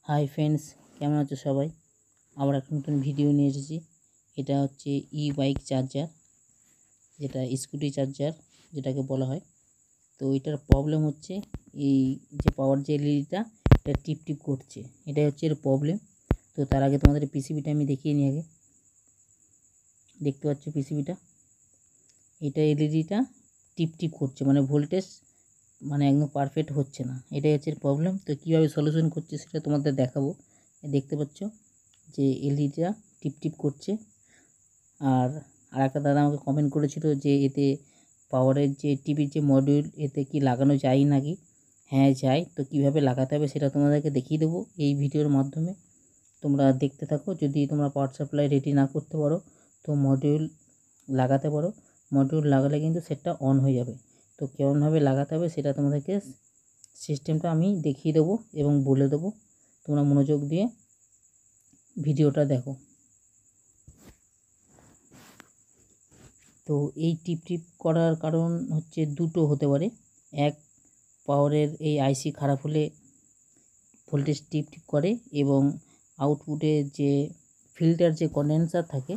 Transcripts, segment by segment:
Hi friends, কেমন আছো সবাই? আবার একটা নতুন ভিডিও নিয়ে এসেছি। এটা হচ্ছে বাইক চার্জার, যেটা স্কুটি চার্জার যেটাকে বলা হয়। তো এটার প্রবলেম হচ্ছে এই যে পাওয়ার যে এলইডিটা এটা টিপ টিপ করছে, এটাই হচ্ছে এর প্রবলেম। তো তার আগে তোমাদের পিসিবিটা আমি দেখিয়ে নিই। আগে দেখতে পাচ্ছ পিসিবিটা, এটা এলইডিটা টিপ টিপ করছে, মানে ভোল্টেজ মানে একদম পারফেক্ট হচ্ছে না, এটাই হচ্ছে এর প্রবলেম। তো কীভাবে সলিউশন করছে সেটা তোমাদের দেখাবো। দেখতে পাচ্ছ যে এলইডিটা টিপ টিপ করছে। আর একটা দাদা আমাকে কমেন্ট করেছিল যে এতে পাওয়ারের যে টিভির যে মডিউল এতে কি লাগানো যায় নাকি। হ্যাঁ যায়। তো কীভাবে লাগাতে হবে সেটা তোমাদেরকে দেখিয়ে দেবো এই ভিডিওর মাধ্যমে। তোমরা দেখতে থাকো। যদি তোমরা পাওয়ার সাপ্লাই রেডি না করতে পারো তো মডিউল লাগাতে পারো। মডিউল লাগালে কিন্তু সেটটা অন হয়ে যাবে। তো কেমনভাবে লাগাতে হবে সেটা তোমাদেরকে সিস্টেমটা আমি দেখিয়ে দেবো এবং বলে দেবো। তোমরা মনোযোগ দিয়ে ভিডিওটা দেখো। তো এই টিপ টিপ করার কারণ হচ্ছে দুটো হতে পারে। এক, পাওয়ারের এই আইসি খারাপ হলে ভোল্টেজ টিপ টিপ করে, এবং আউটপুটে যে ফিল্টার যে কন্ডেন্সার থাকে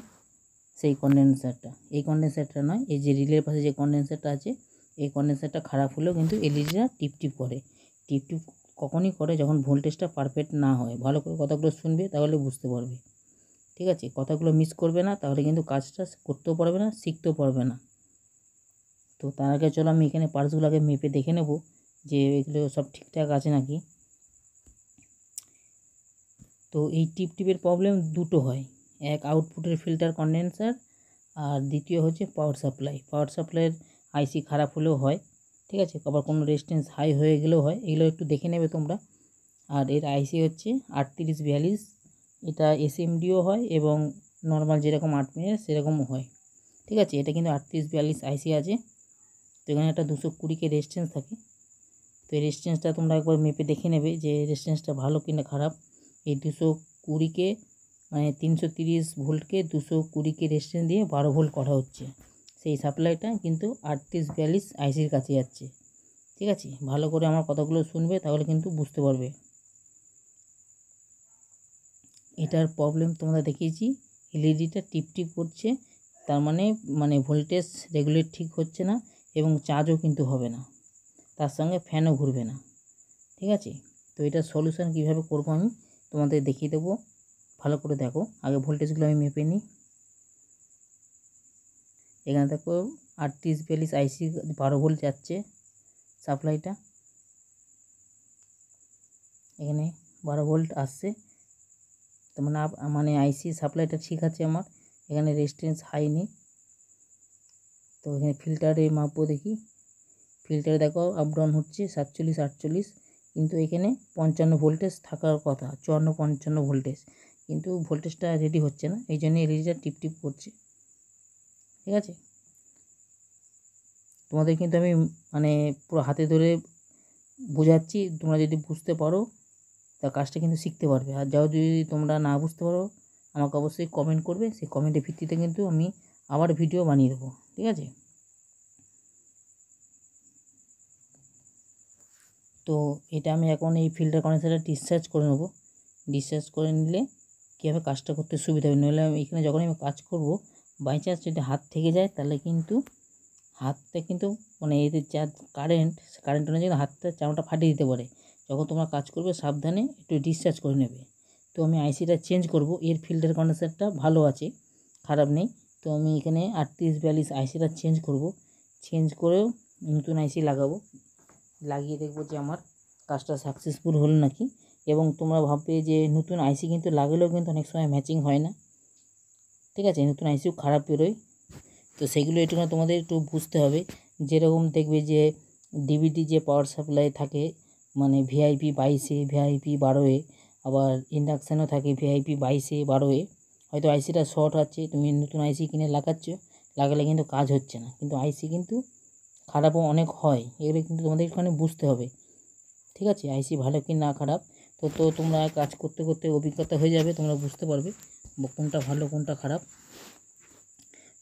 সেই কন্ডেন্সারটা নয়, এই যে রিলের পাশে যে কন্ডেন্সারটা আছে এই কন্ডেন্সারটা খারাপ হলেও কিন্তু এলইডিটা টিপ টিপ করে। টিপ টিপ কখনই করে যখন ভোল্টেজটা পারফেক্ট না হয়। ভালো করে কথাগুলো শুনবে তাহলে বুঝতে পারবে, ঠিক আছে? কথাগুলো মিস করবে না, তাহলে কিন্তু কাজটা করতেও পারবে না, শিখতেও পারবে না। তো তার আগে চলো আমি এখানে পার্টসগুলো আগে মেপে দেখে নেব যে এগুলো সব ঠিকঠাক আছে নাকি। তো এই টিপ টিপের প্রবলেম দুটো হয়। এক, আউটপুটের ফিল্টার কন্ডেন্সার, আর দ্বিতীয় হচ্ছে পাওয়ার সাপ্লাইয়ের আইসি খারাপ হলেও হয়, ঠিক আছে? আবার কোনো রেজিস্ট্যান্স হাই হয়ে গেলেও হয়, এগুলো একটু দেখে নেবে তোমরা। আর এর আইসি হচ্ছে 3842, এটা এসএমডিও হয় এবং নর্মাল যেরকম 8 মিনিট সেরকমও হয়, ঠিক আছে? এটা কিন্তু 3842 আইসি আছে। তো এখানে একটা 220 রেজিস্ট্যান্স থাকে। তো এই রেজিস্ট্যান্সটা তোমরা একবার মেপে দেখে নেবে যে রেজিস্ট্যান্সটা ভালো কিনা খারাপ। এই 220 মানে 330 ভোল্টকে 220 রেজিস্ট্যান্স দিয়ে 12 ভোল্ট করা হচ্ছে। সেই সাপ্লাইটা কিন্তু 3842 আইসির কাছে যাচ্ছে, ঠিক আছে? ভালো করে আমার কথাগুলো শুনবে তাহলে কিন্তু বুঝতে পারবে। এটার প্রবলেম তোমরা দেখিয়েছি, এলইডিটা টিপ টিপ করছে, তার মানে ভোল্টেজ রেগুলেট ঠিক হচ্ছে না এবং চার্জও কিন্তু হবে না, তার সঙ্গে ফ্যানও ঘুরবে না, ঠিক আছে? তো এটার সলিউশন কীভাবে করব আমি তোমাদের দেখিয়ে দেবো। ভালো করে দেখো। আগে ভোল্টেজগুলো আমি মেপে নিই। এখানে দেখো 3842 আইসি 12 ভোল্ট যাচ্ছে সাপ্লাইটা, এখানে 12 ভোল্ট আসছে। তার মানে আইসি সাপ্লাইটা ঠিক আছে আমার। এখানে রেজিস্ট্যান্স হাই নেই। তো এখানে ফিল্টারে মাপবো, দেখি। ফিল্টারে দেখো আপ ডাউন হচ্ছে 47 48, কিন্তু এখানে 55 ভোল্টেজ থাকার কথা, 54 55 ভোল্টেজ, কিন্তু ভোল্টেজটা রেডি হচ্ছে না, এই জন্য এলইডিটা টিপ টিপ করছে, ঠিক আছে? তোমাদের কিন্তু আমি মানে পুরো হাতে ধরে বোঝাচ্ছি, তোমরা যদি বুঝতে পারো তা কাজটা কিন্তু শিখতে পারবে। আর যদি তোমরা না বুঝতে পারো আমাকে অবশ্যই কমেন্ট করবে, সেই কমেন্টের ভিত্তিতে কিন্তু আমি আবার ভিডিও বানিয়ে দেবো, ঠিক আছে? তো এটা আমি এখন এই ফিল্টার কন্ডেন্সারটা ডিসচার্জ করে নেবো। ডিসচার্জ করে নিলে কীভাবে কাজটা করতে সুবিধা হবে। নইলে আমি এখানে যখন আমি কাজ করব বাই চান্স যদি হাত থেকে যায় তাহলে কিন্তু হাতটা কিন্তু মানে এতে যা কারেন্ট অনুযায়ী হাতটা চামড়াটা ফাটিয়ে দিতে পারে। যখন তোমরা কাজ করবে সাবধানে একটু ডিসচার্জ করে নেবে। তো আমি আইসিটা চেঞ্জ করব। এর ফিল্টার কন্ডেন্সারটা ভালো আছে, খারাপ নেই। তো আমি এখানে 3842 আইসিটা চেঞ্জ করব। চেঞ্জ করেও নতুন আইসি লাগাবো। লাগিয়ে দেখবো যে আমার কাজটা সাকসেসফুল হলো নাকি। এবং তোমরা ভাববে যে নতুন আইসি কিন্তু লাগালেও কিন্তু অনেক সময় ম্যাচিং হয় না, ঠিক আছে? নতুন আইসিও খারাপ বেরোয়। তো সেগুলো একটু তোমাদের একটু বুঝতে হবে। যেরকম দেখবে যে ডিভিডি যে পাওয়ার সাপ্লাই থাকে মানে ভিআইপি 22, ভিআইপি 12, আবার ইন্ডাকশানও থাকে ভিআইপি 22, 12। হয়তো আইসিটা শর্ট আছে, তুমি নতুন আইসি কিনে লাগালে কিন্তু কাজ হচ্ছে না, কিন্তু আইসি কিন্তু খারাপও অনেক হয়। এগুলো কিন্তু তোমাদের এখানে বুঝতে হবে, ঠিক আছে? আইসি ভালো কি না খারাপ। তো তোমরা কাজ করতে করতে অভিজ্ঞতা হয়ে যাবে, তোমরা বুঝতে পারবে কোনটা ভালো কোনটা খারাপ।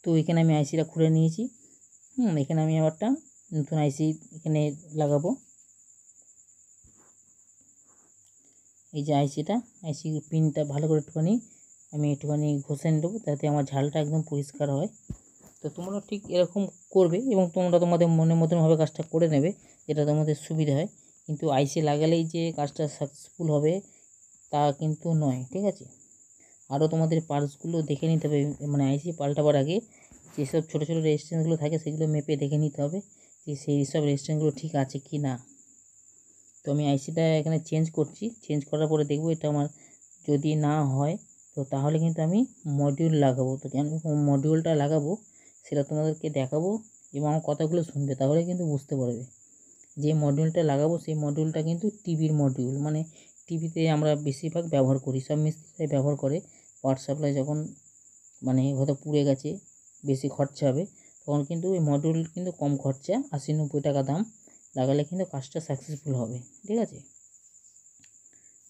তো এখানে আমি আইসিটা খুলে নিয়েছি। এখানে আমি আবারটা নতুন আইসি এখানে লাগাবো। এই যে আইসি পিনটা ভালো করে একটুখানি আমি একটুখানি ঘষে নেব, যাতে আমার ঝালটা একদম পরিষ্কার হয়। তো তোমরা ঠিক এরকম করবে এবং তোমরা তোমাদের মনের মতনভাবে কাজটা করে নেবে, যেটা তোমাদের সুবিধা হয়। কিন্তু আইসি লাগালেই যে কাজটা সাকসেসফুল হবে তা কিন্তু নয়, ঠিক আছে। আরও তোমাদের পার্টসগুলো দেখে নিতে হবে, মানে আইসি পাল্টাবার আগে যেসব ছোটো ছোটো রেজিস্ট্যান্সগুলো থাকে সেগুলো মেপে দেখে নিতে হবে যে সেই সব রেজিস্ট্যান্সগুলো ঠিক আছে কি না। তো আমি আইসিটা এখানে চেঞ্জ করছি, চেঞ্জ করার পরে দেখব এটা আমার যদি না হয় তো তাহলে কিন্তু আমি মডিউল লাগাবো। তো কেন মডিউলটা লাগাবো সেটা তোমাদেরকে দেখাবো এবং আমার কথাগুলো শুনবে, তাহলে কিন্তু বুঝতে পারবে। যে মডিউলটা লাগাবো সেই মডিউলটা কিন্তু টিভির মডিউল, মানে টিভিতে আমরা বেশিরভাগ ব্যবহার করি, সব মিস্ত্রিরাই ব্যবহার করে। পাওয়ার সাপ্লাই যখন মানে হয়তো পুড়ে গেছে, বেশি খরচা হবে, তখন কিন্তু এই মডিউল কিন্তু কম খরচা 80-90 টাকা দাম, লাগালে কিন্তু কাজটা সাকসেসফুল হবে, ঠিক আছে।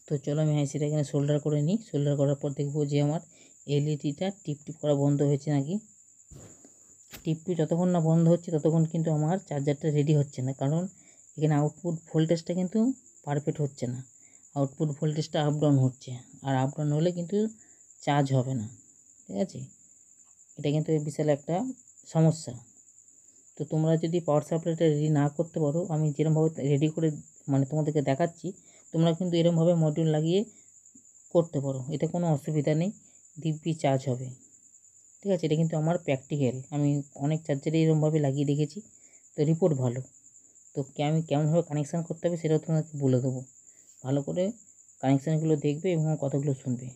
তো চলো আমি আইসিটা এখানে সোল্ডার করে নিই। সোল্ডার করার পর দেখবো যে আমার এলইডিটা টিপ টিপ করা বন্ধ হয়েছে নাকি। টিপ যতক্ষণ না বন্ধ হচ্ছে ততক্ষণ কিন্তু আমার চার্জারটা রেডি হচ্ছে না, কারণ এখানে আউটপুট ভোল্টেজটা কিন্তু পারফেক্ট হচ্ছে না। আউটপুট ভোল্টেজটা আপ ডাউন হচ্ছে, আর আপ ডাউন হলে কিন্তু চার্জ হবে না, ঠিক আছে। এটা কিন্তু বিশাল একটা সমস্যা। তো তোমরা যদি পাওয়ার সাপ্লাইটা রেডি না করতে পারো, আমি যেরকমভাবে রেডি করে মানে তোমাদেরকে দেখাচ্ছি, তোমরা কিন্তু এরকমভাবে মডিউল লাগিয়ে করতে পারো, এতে কোনো অসুবিধা নেই, দিব্যি চার্জ হবে, ঠিক আছে। এটা কিন্তু আমার প্র্যাকটিক্যাল, আমি অনেক চার্জারে এরকমভাবে লাগিয়ে দেখেছি, তো রিপোর্ট ভালো। তো আমি কেমনভাবে কানেকশান করতে হবে সেটাও তোমাকে বলে দেবো, ভালো করে কানেকশানগুলো দেখবে এবং কথাগুলো শুনবে।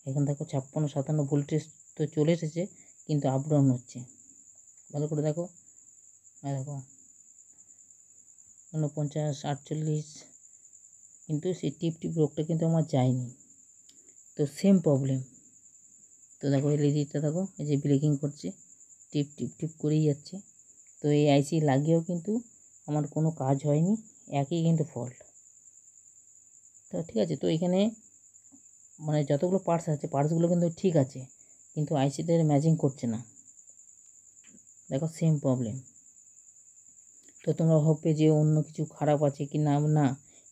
এখন দেখো 56-57 ভোল্টেজ তো চলে এসেছে, কিন্তু আপ ডাউন হচ্ছে, ভালো করে দেখো। দেখো 49-48, কিন্তু সেই টিপ টিপ রোগটা কিন্তু আমার যায়নি। তো সেম প্রবলেম। তো দেখো এলইডিটা দেখো এই যে ব্রেকিং করছে, টিপ টিপ টিপ করেই যাচ্ছে। তো এই আইসি লাগিয়েও কিন্তু আমার কোনো কাজ হয়নি, একই কিন্তু ফল্ট। তো ঠিক আছে, তো এখানে মানে যতগুলো পার্টস আছে পার্টসগুলো কিন্তু ঠিক আছে, কিন্তু আইসিটার ম্যাচিং করছে না, দেখো সেম প্রবলেম। তো তোমরা ভাববে যে অন্য কিছু খারাপ আছে কি না, না,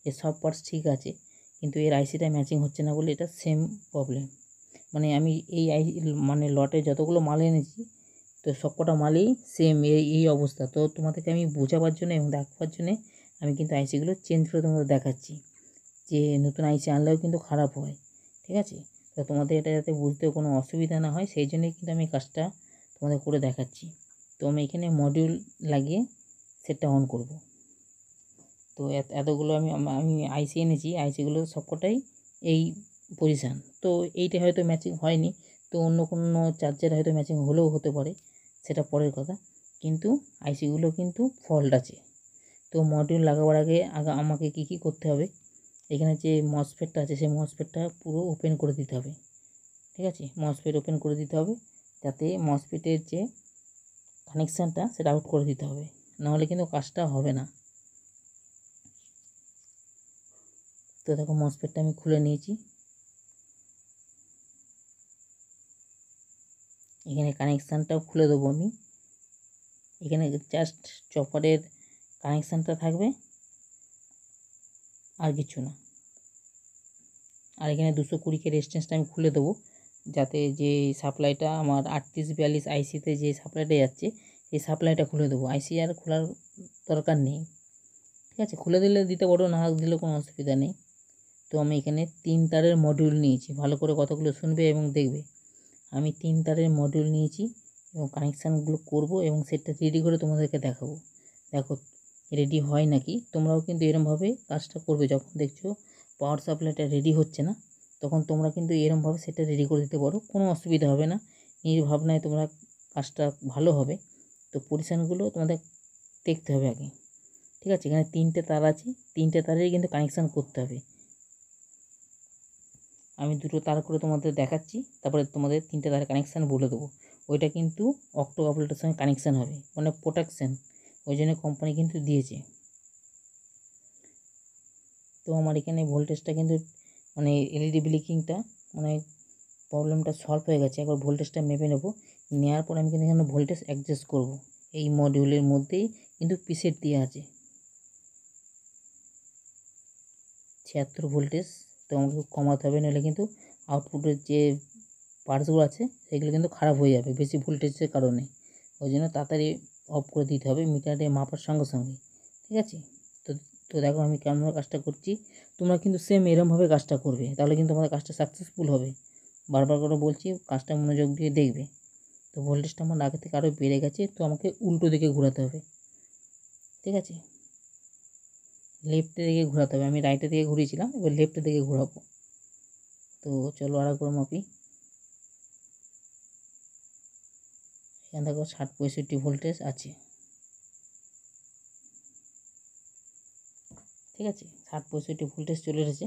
এর সব পার্টস ঠিক আছে, কিন্তু এর আইসিটা ম্যাচিং হচ্ছে না বলে এটা সেম প্রবলেম। মানে আমি এই মানে লটে যতগুলো মাল এনেছি, তো সবকটা মালই সেম এই অবস্থা। তো তোমাদেরকে আমি বোঝাবার জন্য এবং দেখাবার জন্যে আমি কিন্তু আইসিগুলো চেঞ্জ করে তোমাদের দেখাচ্ছি, যে নতুন আইসি আনলেও কিন্তু খারাপ হয়, ঠিক আছে। তো তোমাদের এটা যাতে বুঝতেও কোনো অসুবিধা না হয় সেই জন্যই কিন্তু আমি কাজটা তোমাদের করে দেখাচ্ছি। তো আমি এখানে মডিউল লাগিয়ে সেটটা অন করব। তো এতগুলো আমি আইসি এনেছি, আইসিগুলো সবকটাই এই পজিশান। তো এইটা হয়তো ম্যাচিং হয়নি, তো অন্য কোনো চার্জার হয়তো ম্যাচিং হলেও হতে পারে, সেটা পরের কথা, কিন্তু আইসিগুলো কিন্তু ফল্ট আছে। তো মডিউল লাগাবার আগে আমাকে কী করতে হবে, এখানে যে মসফেটটা আছে সেই মসফেটটা পুরো ওপেন করে দিতে হবে, ঠিক আছে। মসফেট ওপেন করে দিতে হবে, যাতে মসফেটের যে কানেকশানটা সেটা আউট করে দিতে হবে, নাহলে কিন্তু কাজটা হবে না। তো দেখো মসফেটটা আমি খুলে নিয়েছি, এখানে কানেকশানটাও খুলে দেবো আমি। এখানে জাস্ট চপারের কানেকশানটা থাকবে, আর কিছু না। আর এখানে 220K রেজিস্ট্যান্সটা আমি খুলে দেবো, যাতে যে সাপ্লাইটা আমার 3842 আইসিতে যে সাপ্লাইটা যাচ্ছে সেই সাপ্লাইটা খুলে দেবো, আইসি আর খোলার দরকার নেই, ঠিক আছে। খুলে দিলে দিতে পারো, না দিলে কোনো অসুবিধা নেই। তো আমি এখানে 3 তারের মডিউল নিয়েছি, ভালো করে কথাগুলো শুনবে এবং দেখবে। আমি 3 তারের মডিউল নিয়েছি এবং কানেকশানগুলো করব এবং সেটটা রেডি করে তোমাদেরকে দেখাবো। দেখো রেডি হয় নাকি, তোমরাও কিন্তু এরমভাবে কাজটা করবে। যখন দেখছো পাওয়ার সাপ্লাইটা রেডি হচ্ছে না, তখন তোমরা কিন্তু এরমভাবে সেটা রেডি করে দিতে পারো, কোনো অসুবিধা হবে না। নির্ভাবনায় তোমরা কাজটা ভালো হবে। তো পজিশানগুলো তোমাদের দেখতে হবে আগে, ঠিক আছে। এখানে 3টে তার আছে, 3টে তারেই কিন্তু কানেকশান করতে হবে। আমি 2টো তার করে তোমাদের দেখাচ্ছি, তারপরে তোমাদের 3টে তারের কানেকশান বলে দেবো। ওইটা কিন্তু অক্টো কাপলটার সঙ্গে কানেকশান হবে, মানে প্রোটেকশান, ওই জন্য কোম্পানি কিন্তু দিয়েছে। তো আমার এখানে ভোল্টেজটা কিন্তু মানে এলইডি ব্লিকিংটা মানে প্রবলেমটা সলভ হয়ে গেছে। একবার ভোল্টেজটা মেপে নেব, নেওয়ার পর আমি কিন্তু এখানে ভোল্টেজ অ্যাডজাস্ট করব। এই মডিউলের মধ্যেই কিন্তু প্রিসেট দেওয়া আছে 76 ভোল্টেজ। তো আমাকে কমাতে হবে, নইলে কিন্তু আউটপুটের যে পার্টসগুলো আছে সেগুলো কিন্তু খারাপ হয়ে যাবে বেশি ভোল্টেজের কারণে। ওই জন্য তাড়াতাড়ি অফ করে দিতে হবে মিটারে মাপার সঙ্গে সঙ্গে, ঠিক আছে। তো তো দেখো আমি কেমনভাবে কাজটা করছি, তোমরা কিন্তু সেম এরমভাবে কাজটা করবে, তাহলে কিন্তু আমাদের কাজটা সাকসেসফুল হবে। বারবার করে বলছি, কাজটা মনোযোগ দিয়ে দেখবে। তো ভোল্টেজটা আমার আগে থেকে আরও বেড়ে গেছে, তো আমাকে উল্টো দিকে ঘোরাতে হবে, ঠিক আছে। লেফটের দিকে ঘোরাতে হবে, আমি রাইটের দিকে ঘুরিয়েছিলাম, এবার লেফটের দিকে ঘোরাবো। তো চলো আর একবার মাপি। এখানে দেখো 60-65 ভোল্টেজ আছে, ঠিক আছে। 60-65 ভোল্টেজ চলে এসেছে।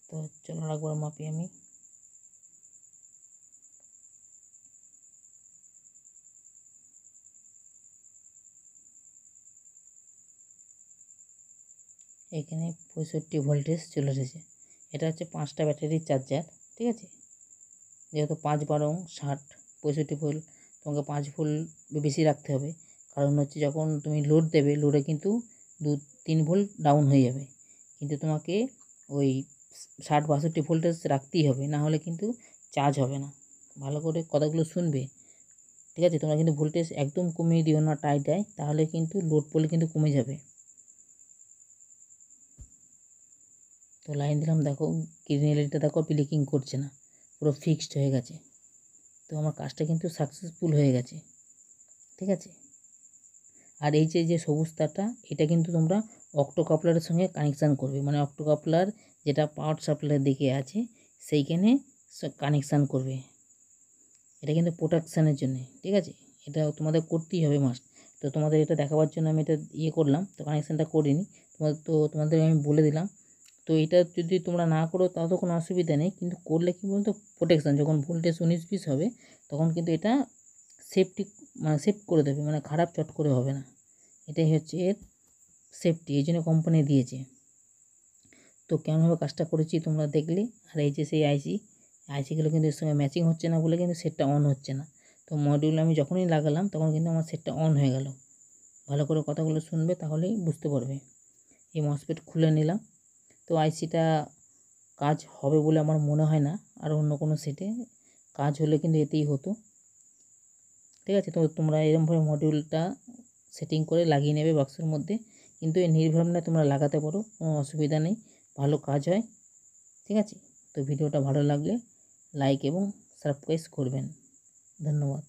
তো চলো আর একবার মাপি আমি। এখানে 65 ভোল্টেজ চলে এসেছে। এটা হচ্ছে 5টা ব্যাটারির চার্জার, ঠিক আছে। যেহেতু 5 12 60 65 ভোল্ট, তোমাকে 5 ভোল্ট বেশি রাখতে হবে, কারণ হচ্ছে যখন তুমি লোড দেবে, লোডে কিন্তু 2-3 ভোল্ট ডাউন হয়ে যাবে, কিন্তু তোমাকে ওই 60-62 ভোল্টেজ রাখতেই হবে, না হলে কিন্তু চার্জ হবে না। ভালো করে কথাগুলো শুনবে, ঠিক আছে। তোমরা কিন্তু ভোল্টেজ একদম কমিয়ে দিও না টাইটায়, তাহলে কিন্তু লোড পড়লে কিন্তু কমে যাবে। তো লাইন দিলাম, দেখো গ্রিন এলইডিটা দেখো ব্লিকিং করছে না, পুরো ফিক্সড হয়ে গেছে। তো আমার কাজটা কিন্তু সাকসেসফুল হয়ে গেছে, ঠিক আছে। আর এই যে সবুজ তারটা, এটা কিন্তু তোমরা অক্টো কাপলারের সঙ্গে কানেকশান করবে, মানে অক্টো কাপলার যেটা পাওয়ার সাপ্লাইয়ের দিকে আছে সেইখানে কানেকশান করবে। এটা কিন্তু প্রোটেকশানের জন্যে, ঠিক আছে। এটা তোমাদের করতেই হবে মাস্ট। তো তোমাদের এটা দেখাবার জন্য আমি এটা করলাম, তো কানেকশানটা করিনি তোমাদের আমি বলে দিলাম। তো এটা যদি তোমরা না করো তাও তো কোনো অসুবিধা নেই, কিন্তু করলে কী বলতো, প্রোটেকশান যখন ভোল্টেজ 19-20 হবে তখন কিন্তু এটা সেফটি, মানে সেফ করে দেবে, মানে খারাপ চট করে হবে না। এটাই হচ্ছে এর সেফটি, এই জন্য কোম্পানি দিয়েছে। তো কেমনভাবে কাজটা করেছি তোমরা দেখলে। আর এই যে সেই আইসিগুলো কিন্তু এর সঙ্গে ম্যাচিং হচ্ছে না বলে কিন্তু সেটটা অন হচ্ছে না। তো মডিউল আমি যখনই লাগালাম তখন কিন্তু আমার সেটটা অন হয়ে গেল। ভালো করে কথাগুলো শুনবে, তাহলেই বুঝতে পারবে। এই মসফেট খুলে নিলাম। তো আইসিটা কাজ হবে বলে আমার মনে হয় না, আর অন্য কোনো সেটে কাজ হলে কিন্তু এতেই হতো, ঠিক আছে। তো তোমরা এরকমভাবে মডিউলটা সেটিং করে লাগিয়ে নেবে বাক্সের মধ্যে, কিন্তু এই নির্ভরণে তোমরা লাগাতে পারো, কোনো অসুবিধা নেই, ভালো কাজ হয়, ঠিক আছে। তো ভিডিওটা ভালো লাগলে লাইক এবং সাবস্ক্রাইব করবেন। ধন্যবাদ।